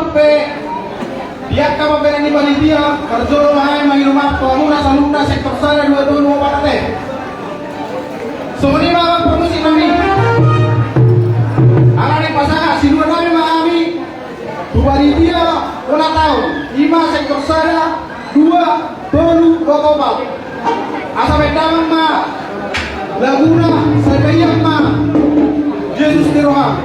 pe dia kama pera ni panitia kerja mahal mai rumah pemuna saluna sektor sana dua parate soni mama promosi kami ala ni pasangan sinua kami mahami tu panitia ulang tahun 5 sektor sana 2 tolu kokopal asa bedaman ma laguna sergayam ma Jesus Tiroha.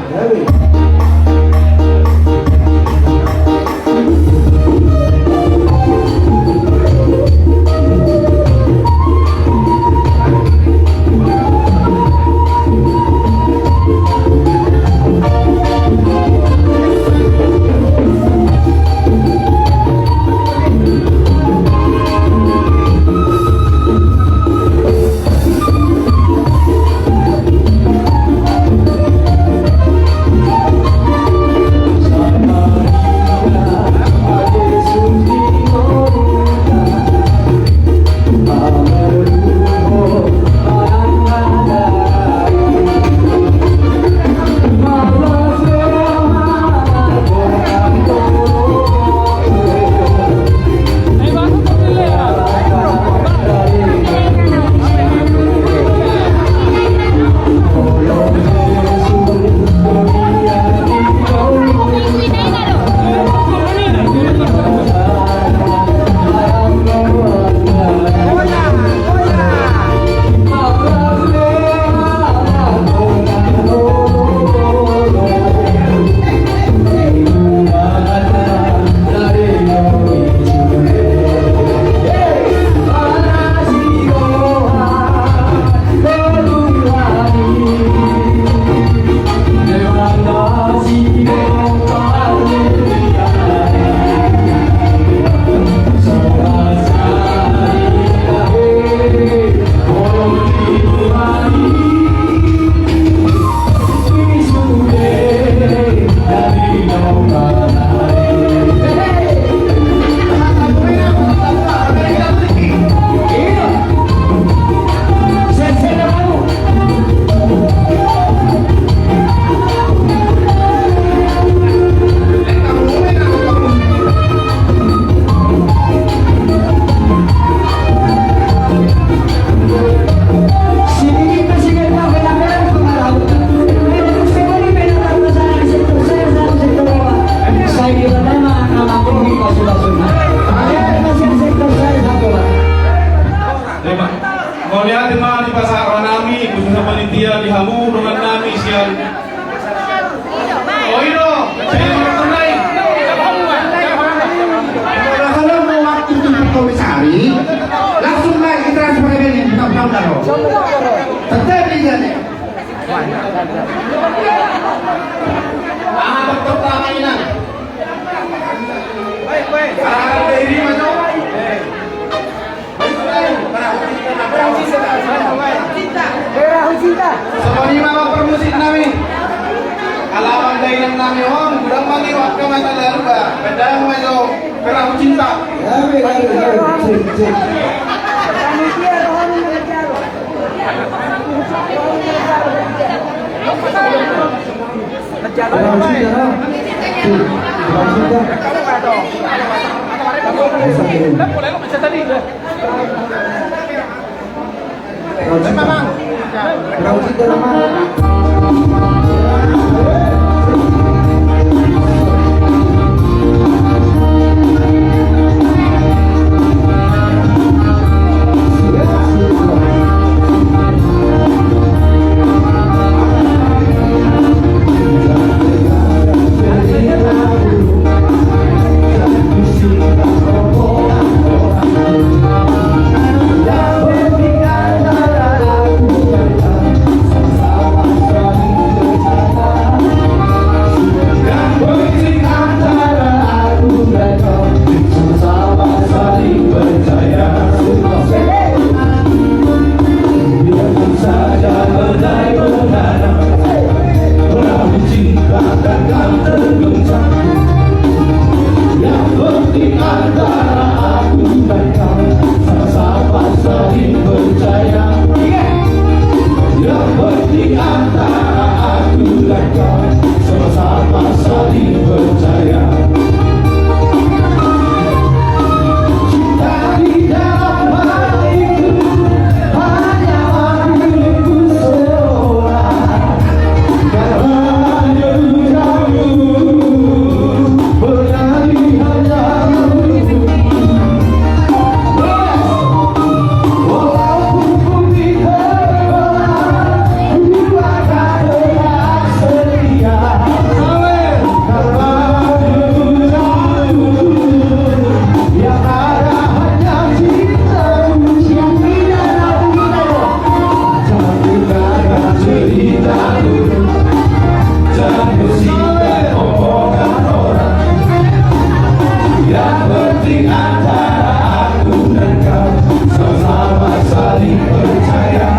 Semuanya mama permusik nami. Alaman dainang nami om, udang mati waktu mata daruba. Beda yang majo kerang cinta. penting antara aku dan kau sama-sama saling percaya.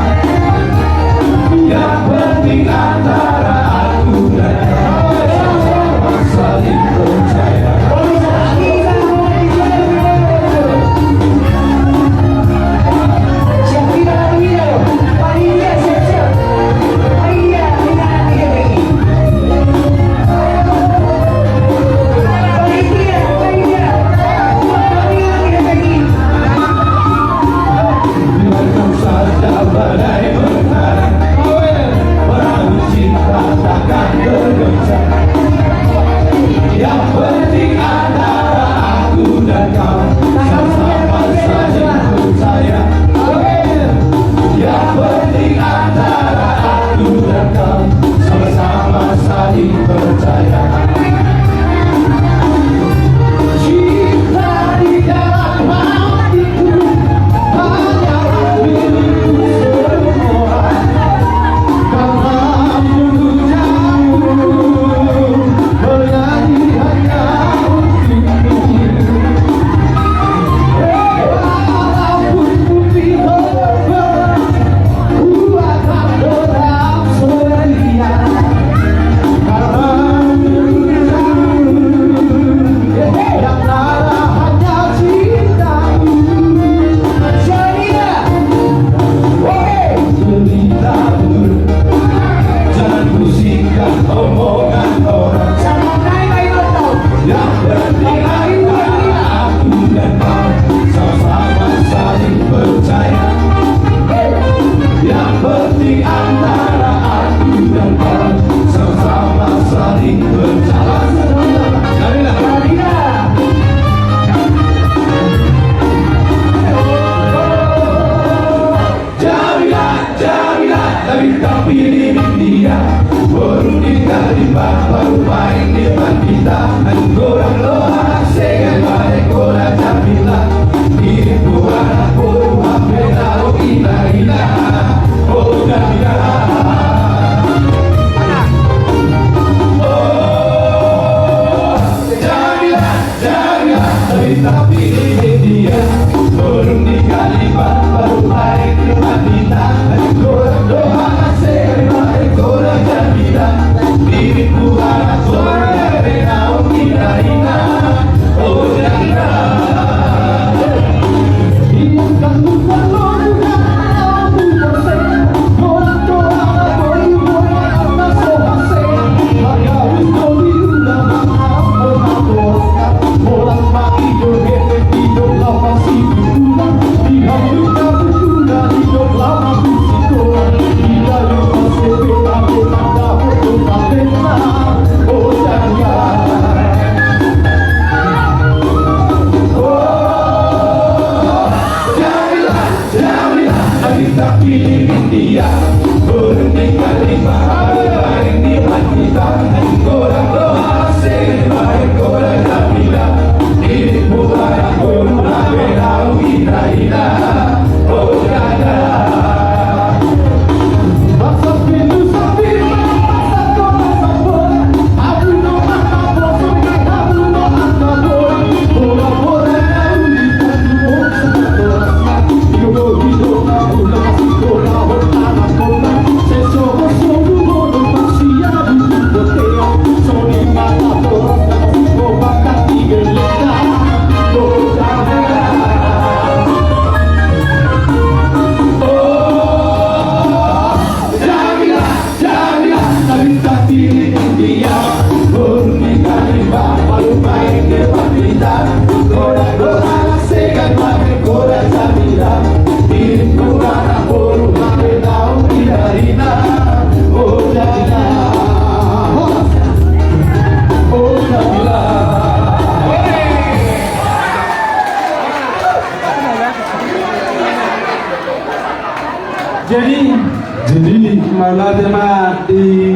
Yang penting antara aku dan kau sama-sama saling percaya. Biarkan saja badai bertarung, perahu cinta takkan tergoncang. Yang penting antara aku dan kau sama-sama saling percaya. Yang penting antara aku dan kau sama-sama saling percaya. Cinta di dalam hatiku hanyalah milikku semua. Karena jauh menjadi hanya untukmu. Walaupun putih berubah, ku akan tetap setia. Karena yang ada hanya cintamu. Ceritamu, jangan pusingkan omongan orang. Yang penting antara aku dan kau sama-sama saling percaya. Yang penting antara aku dan kau sama-sama saling percaya. Jamilah, tapi tak pilih dia. Berunding kali baru main di depan kita. Kurang loa, dengan balik kurang Jamilah. Ini bukan rumah beda, oh gila. Oh Jamilah. Oh Jamilah, tapi tak pilih dia. Berunding kali baru main di depan kita. Kurang doa, dengan balik kurang Jamilah. Ini bukan rumah beda, oh gila. Oh Jamilah. Tak pilih dia. Berunding kali baru main di depan kita. Kurang doa, dengan balik kurang Jamilah. Ini bukan rumah beda, oh gila. Oh Jamilah. Jadi mana tema di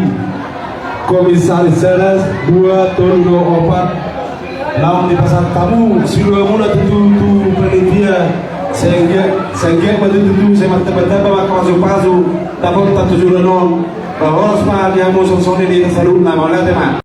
Komisaris Seras 2 tahun 24 lawan di pasar tamu sudah mulai tentu penitia sehingga pada tentu saya mata-mata maka masuk-masuk tapi tak tujuan bahwa semua dia mau sonsoni di tasalun nama tema